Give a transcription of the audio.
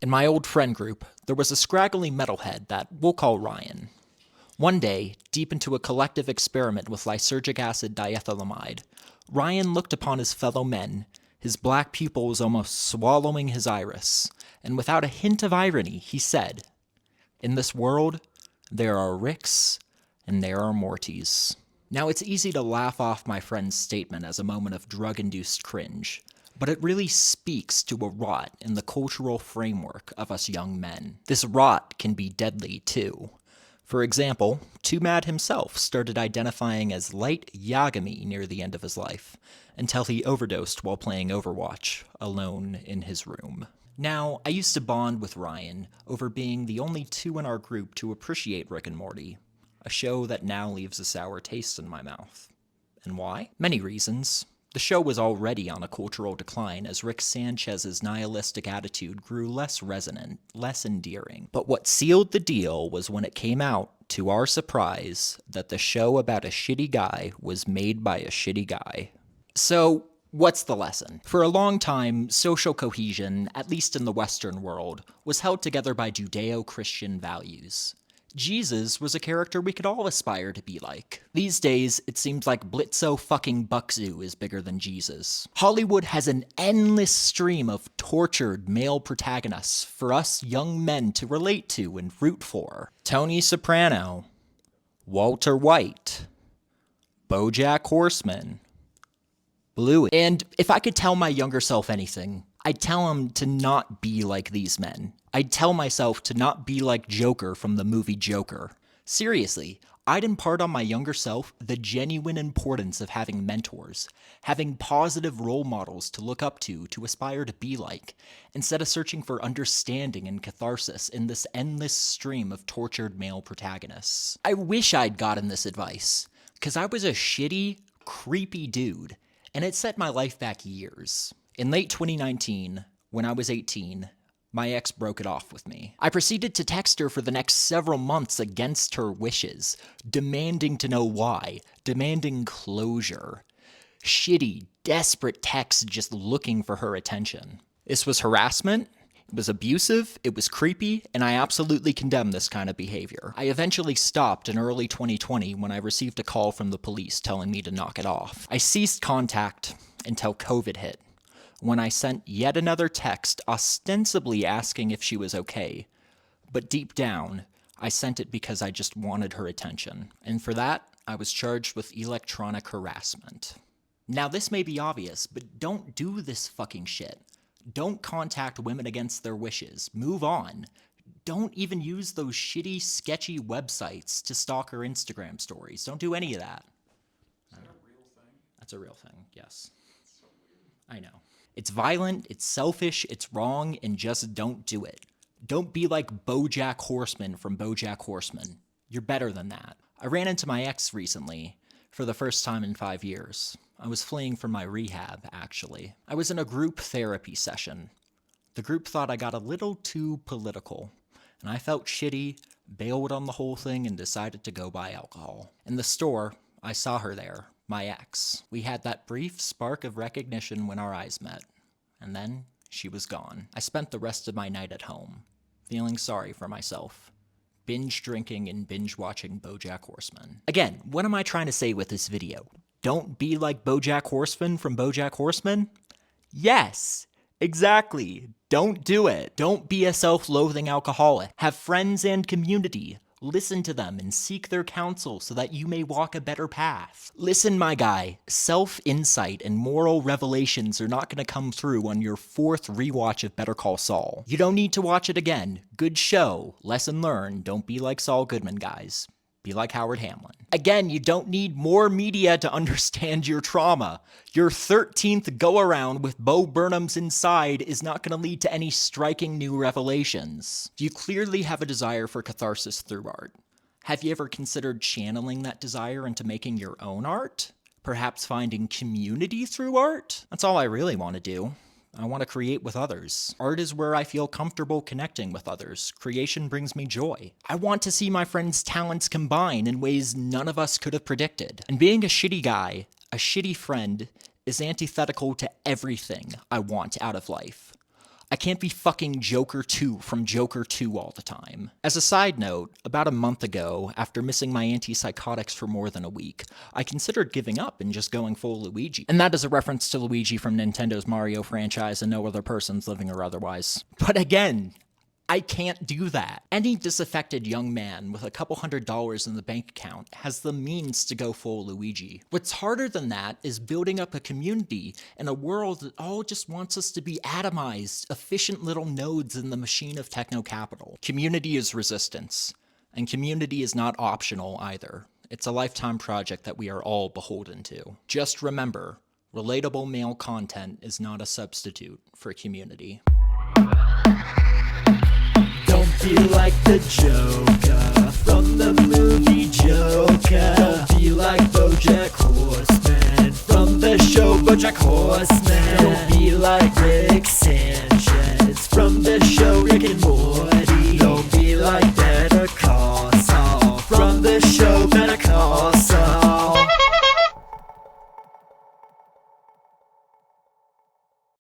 In my old friend group, there was a scraggly metalhead that we'll call Ryan. One day, deep into a collective experiment with lysergic acid diethylamide, Ryan looked upon his fellow men, his black pupils almost swallowing his iris, and without a hint of irony, he said, "In this world, there are Ricks and there are Mortys." Now, it's easy to laugh off my friend's statement as a moment of drug-induced cringe, but it really speaks to a rot in the cultural framework of us young men. This rot can be deadly, too. For example, Too Mad himself started identifying as light Yagami near the end of his life, until he overdosed while playing Overwatch, alone in his room. Now, I used to bond with Ryan over being the only two in our group to appreciate Rick and Morty, a show that now leaves a sour taste in my mouth. And why? Many reasons. The show was already on a cultural decline as Rick Sanchez's nihilistic attitude grew less resonant, less endearing. But what sealed the deal was when it came out, to our surprise, that the show about a shitty guy was made by a shitty guy. So, what's the lesson? For a long time, social cohesion, at least in the Western world, was held together by Judeo-Christian values. Jesus was a character we could all aspire to be like. These days, it seems like Blitzo fucking Buckzoo is bigger than Jesus. Hollywood has an endless stream of tortured male protagonists for us young men to relate to and root for. Tony Soprano, Walter White, BoJack Horseman, Bluey. And if I could tell my younger self anything, I'd tell him to not be like these men. I'd tell myself to not be like Joker from the movie Joker. Seriously, I'd impart on my younger self the genuine importance of having mentors, having positive role models to look up to aspire to be like, instead of searching for understanding and catharsis in this endless stream of tortured male protagonists. I wish I'd gotten this advice, because I was a shitty, creepy dude, and it set my life back years. In late 2019, when I was 18, my ex broke it off with me. I proceeded to text her for the next several months against her wishes, demanding to know why, demanding closure. Shitty, desperate texts just looking for her attention. This was harassment, it was abusive, it was creepy, and I absolutely condemn this kind of behavior. I eventually stopped in early 2020 when I received a call from the police telling me to knock it off. I ceased contact until COVID hit, when I sent yet another text ostensibly asking if she was okay. But deep down, I sent it because I just wanted her attention. And for that, I was charged with electronic harassment. Now, this may be obvious, but don't do this fucking shit. Don't contact women against their wishes. Move on. Don't even use those shitty, sketchy websites to stalk her Instagram stories. Don't do any of that. Is that a real thing? That's a real thing, yes. That's so weird. I know. It's violent, it's selfish, it's wrong, and just don't do it. Don't be like BoJack Horseman from BoJack Horseman. You're better than that. I ran into my ex recently, for the first time in 5 years. I was fleeing from my rehab, actually. I was in a group therapy session. The group thought I got a little too political, and I felt shitty, bailed on the whole thing, and decided to go buy alcohol. In the store, I saw her there. My ex. We had that brief spark of recognition when our eyes met, and then she was gone. I spent the rest of my night at home, feeling sorry for myself, binge drinking and binge watching BoJack Horseman. Again, what am I trying to say with this video? Don't be like BoJack Horseman from BoJack Horseman? Yes, exactly. Don't do it. Don't be a self-loathing alcoholic. Have friends and community. Listen to them and seek their counsel so that you may walk a better path. Listen, my guy, self-insight and moral revelations are not going to come through on your 4th rewatch of Better Call Saul. You don't need to watch it again. Good show. Lesson learned. Don't be like Saul Goodman, guys. Be like Howard Hamlin. Again, you don't need more media to understand your trauma. Your 13th go-around with Bo Burnham's Inside is not going to lead to any striking new revelations. You clearly have a desire for catharsis through art. Have you ever considered channeling that desire into making your own art? Perhaps finding community through art? That's all I really want to do. I want to create with others. Art is where I feel comfortable connecting with others. Creation brings me joy. I want to see my friends' talents combine in ways none of us could have predicted. And being a shitty guy, a shitty friend, is antithetical to everything I want out of life. I can't be fucking Joker 2 from Joker 2 all the time. As a side note, about a month ago, after missing my antipsychotics for more than a week, I considered giving up and just going full Luigi. And that is a reference to Luigi from Nintendo's Mario franchise and no other persons living or otherwise. But again, I can't do that. Any disaffected young man with a couple $100 in the bank account has the means to go full Luigi. What's harder than that is building up a community in a world that all just wants us to be atomized, efficient little nodes in the machine of techno-capital. Community is resistance, and community is not optional either. It's a lifetime project that we are all beholden to. Just remember, relatable male content is not a substitute for community. Don't be like the Joker from the movie Joker. Don't be like BoJack Horseman from the show BoJack Horseman. Don't be like Rick Sanchez from the show Rick and Morty. Don't be like Better Call Saul from the show Better Call Saul.